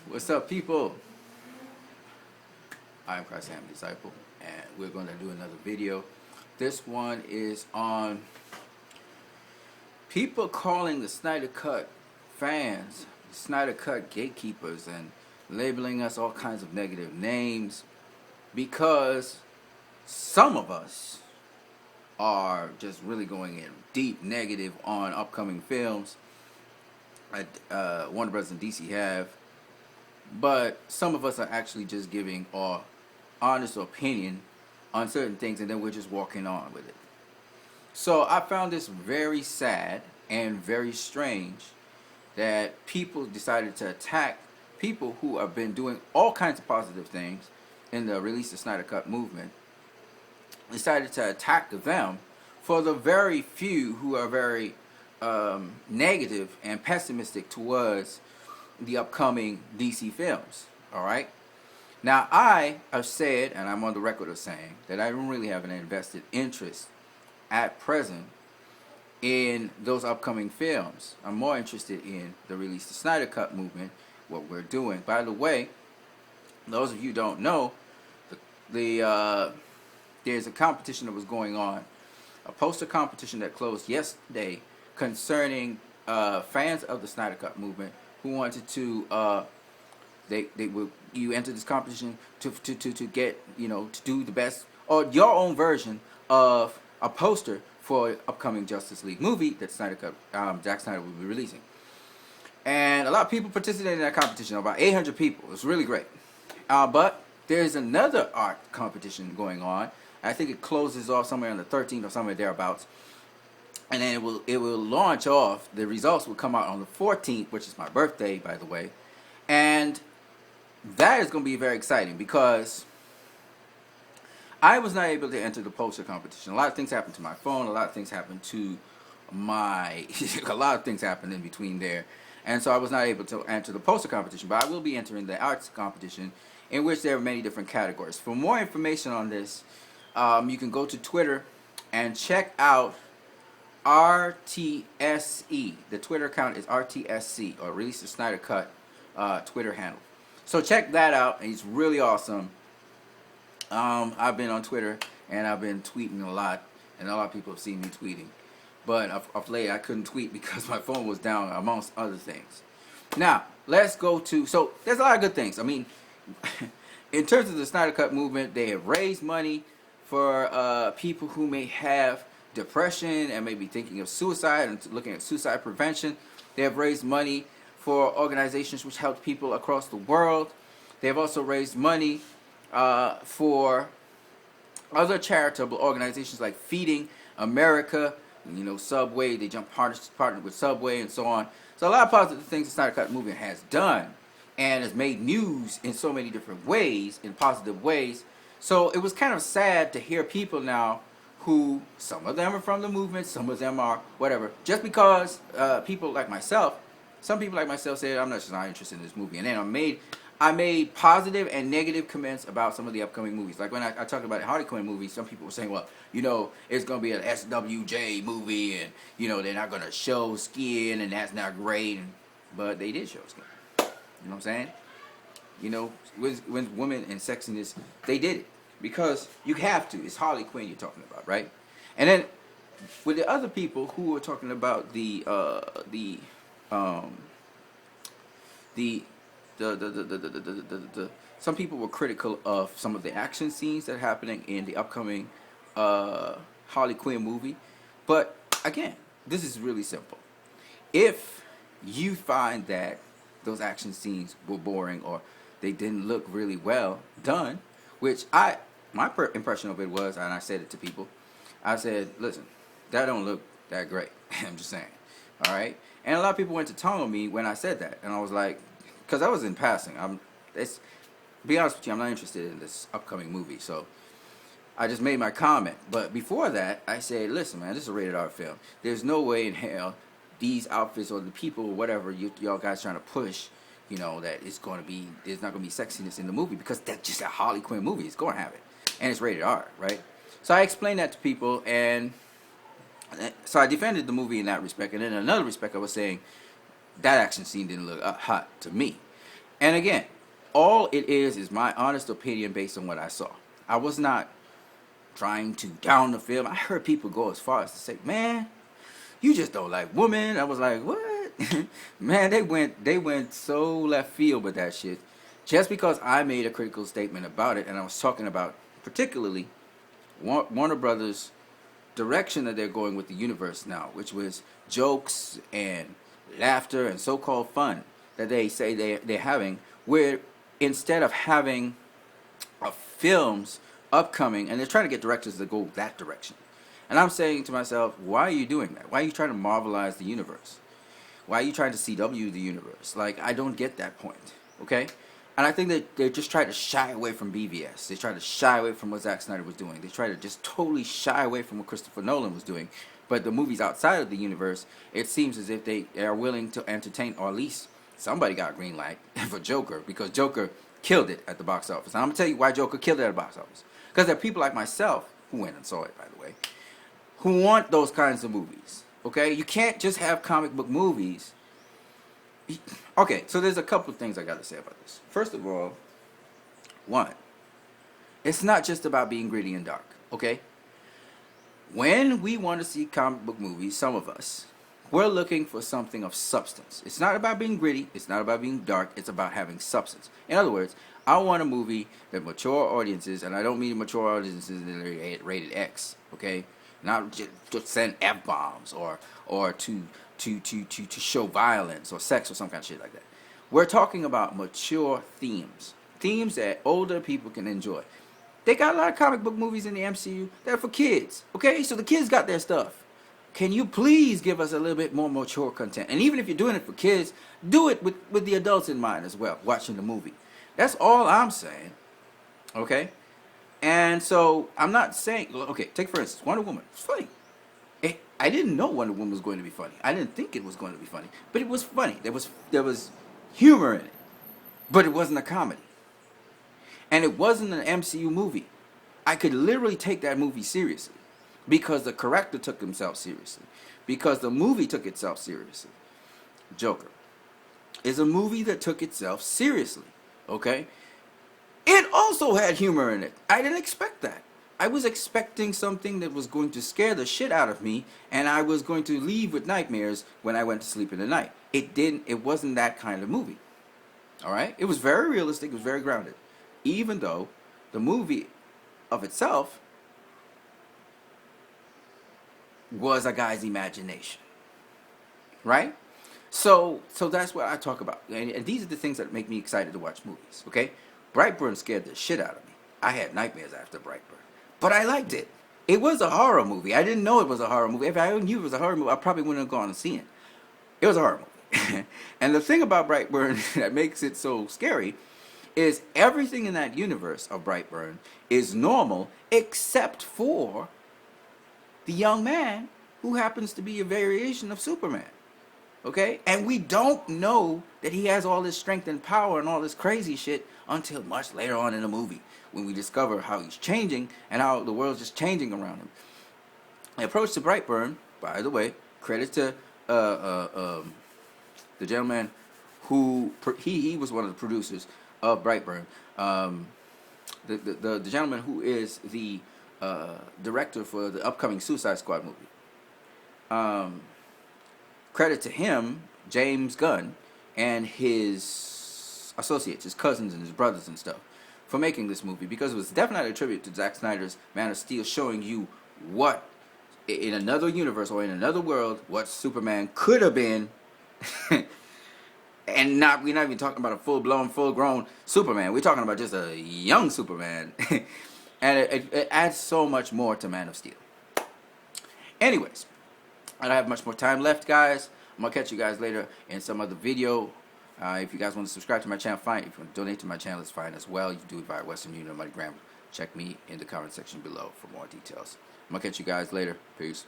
What's up, people? I'm Christ Ham Disciple, and we're going to do another video. This one is on people calling the Snyder Cut fans, the Snyder Cut gatekeepers, and labeling us all kinds of negative names because some of us are just really going in deep negative on upcoming films that Warner Bros. And DC have. But some of us are actually just giving our honest opinion on certain things, and then we're just walking on with it. So I found this very sad and very strange that people decided to attack people who have been doing all kinds of positive things in the Release the Snyder Cut movement. Decided to attack them for the very few who are very negative and pessimistic towards the upcoming DC films. All right. Now I have said, and I'm on the record of saying, that I don't really have an invested interest at present in those upcoming films. I'm more interested in the Release the Snyder Cut movement, what we're doing. By the way, those of you who don't know, there's a competition that was going on, a poster competition that closed yesterday concerning fans of the Snyder Cut movement who wanted to you enter this competition to get, to do the best or your own version of a poster for upcoming Justice League movie that Zack Snyder will be releasing. And a lot of people participated in that competition, about 800 people. It was really great. But there's another art competition going on. I think it closes off somewhere on the 13th or somewhere thereabouts. And then it will launch off. The results will come out on the 14th, which is my birthday, by the way. And that is going to be very exciting because I was not able to enter the poster competition. A lot of things happened to my phone. A lot of things happened to my... a lot of things happened in between there. And so I was not able to enter the poster competition. But I will be entering the arts competition, in which there are many different categories. For more information on this, you can go to Twitter and check out RTSE. The Twitter account is RTSC, or Release the Snyder Cut Twitter handle. So check that out. It's really awesome. I've been on Twitter and I've been tweeting a lot, and a lot of people have seen me tweeting. But of late I couldn't tweet because my phone was down, amongst other things. Now let's go to. So there's a lot of good things. I mean, in terms of the Snyder Cut movement, they have raised money for people who may have depression and maybe thinking of suicide and looking at suicide prevention. They have raised money for organizations which help people across the world. They have also raised money for other charitable organizations like Feeding America, Subway. They partnered with Subway and so on. So a lot of positive things the Snyder Cut movement has done and has made news in so many different ways, in positive ways. So it was kind of sad to hear people now who, some of them are from the movement, some of them are whatever, just because people like myself, some people like myself said, I'm just not interested in this movie. And then I made positive and negative comments about some of the upcoming movies. Like when I talked about the Harley Quinn movie, some people were saying, well, it's going to be an SWJ movie, and, they're not going to show skin, and that's not great. But they did show skin. You know what I'm saying? When women and sexiness, they did it. Because you have to. It's Harley Quinn you're talking about, right? And then with the other people who were talking about some people were critical of some of the action scenes that are happening in the upcoming Harley Quinn movie. But again, this is really simple. If you find that those action scenes were boring or they didn't look really well done, which my impression of it was, and I said it to people, I said, listen, that don't look that great. I'm just saying. All right? And a lot of people went to town on me when I said that. And I was like, because I was in passing. To be honest with you, I'm not interested in this upcoming movie. So I just made my comment. But before that, I said, listen, man, this is a rated R film. There's no way in hell these outfits or the people or whatever y'all guys trying to push, that there's not going to be sexiness in the movie, because that's just a Harley Quinn movie. It's going to have it. And it's rated R, right? So I explained that to people, and so I defended the movie in that respect. And in another respect, I was saying that action scene didn't look hot to me. And again, all it is my honest opinion based on what I saw. I was not trying to down the film. I heard people go as far as to say, "Man, you just don't like women." I was like, "What?" Man, they went so left field with that shit. Just because I made a critical statement about it, and I was talking about particularly Warner Brothers' direction that they're going with the universe now, which was jokes and laughter and so-called fun that they say they're having, where instead of having films upcoming, and they're trying to get directors to go that direction. And I'm saying to myself, why are you doing that? Why are you trying to Marvelize the universe? Why are you trying to CW the universe? Like, I don't get that point, okay? And I think that they're just trying to shy away from BVS. They try to shy away from what Zack Snyder was doing. They try to just totally shy away from what Christopher Nolan was doing. But the movies outside of the universe, it seems as if they are willing to entertain, or at least somebody got a green light for Joker, because Joker killed it at the box office. And I'm going to tell you why Joker killed it at the box office. Because there are people like myself, who went and saw it, by the way, who want those kinds of movies. Okay? You can't just have comic book movies. Okay, so there's a couple of things I got to say about this. First of all, one, it's not just about being gritty and dark. Okay? When we want to see comic book movies, some of us, we're looking for something of substance. It's not about being gritty. It's not about being dark. It's about having substance. In other words, I want a movie that mature audiences, and I don't mean mature audiences that are rated X, okay? Not just to send F-bombs or to show violence or sex or some kind of shit like that. We're talking about mature themes. Themes that older people can enjoy. They got a lot of comic book movies in the MCU that are for kids, okay? So the kids got their stuff. Can you please give us a little bit more mature content? And even if you're doing it for kids, do it with the adults in mind as well, watching the movie. That's all I'm saying, okay? And so I'm not saying, okay, take for instance, Wonder Woman. It's funny. I didn't know Wonder Woman was going to be funny. I didn't think it was going to be funny, but it was funny. There was humor in it, but it wasn't a comedy. And it wasn't an MCU movie. I could literally take that movie seriously because the character took himself seriously, because the movie took itself seriously. Joker is a movie that took itself seriously, okay? It also had humor in it. I didn't expect that. I was expecting something that was going to scare the shit out of me, and I was going to leave with nightmares when I went to sleep in the night. It didn't. It wasn't that kind of movie. All right? It was very realistic. It was very grounded. Even though the movie of itself was a guy's imagination. Right? So that's what I talk about. And these are the things that make me excited to watch movies, okay? Brightburn scared the shit out of me. I had nightmares after Brightburn. But I liked it. It was a horror movie. I didn't know it was a horror movie. If I knew it was a horror movie, I probably wouldn't have gone and seen it. It was a horror movie. And the thing about Brightburn that makes it so scary is everything in that universe of Brightburn is normal except for the young man who happens to be a variation of Superman. Okay? And we don't know that he has all this strength and power and all this crazy shit until much later on in the movie, when we discover how he's changing and how the world's just changing around him. The approach to Brightburn, by the way, credit to the gentleman who he was one of the producers of Brightburn. The gentleman who is the director for the upcoming Suicide Squad movie. Credit to him, James Gunn, and his associates, his cousins and his brothers and stuff, for making this movie, because it was definitely a tribute to Zack Snyder's Man of Steel, showing you what, in another universe or in another world, what Superman could have been. And we're not even talking about a full-blown, full-grown Superman. We're talking about just a young Superman. And it adds so much more to Man of Steel. Anyways, I don't have much more time left, guys. I'm going to catch you guys later in some other video. If you guys want to subscribe to my channel, fine. If you want to donate to my channel, it's fine as well. You can do it via Western Union or MoneyGram. Check me in the comment section below for more details. I'm going to catch you guys later. Peace.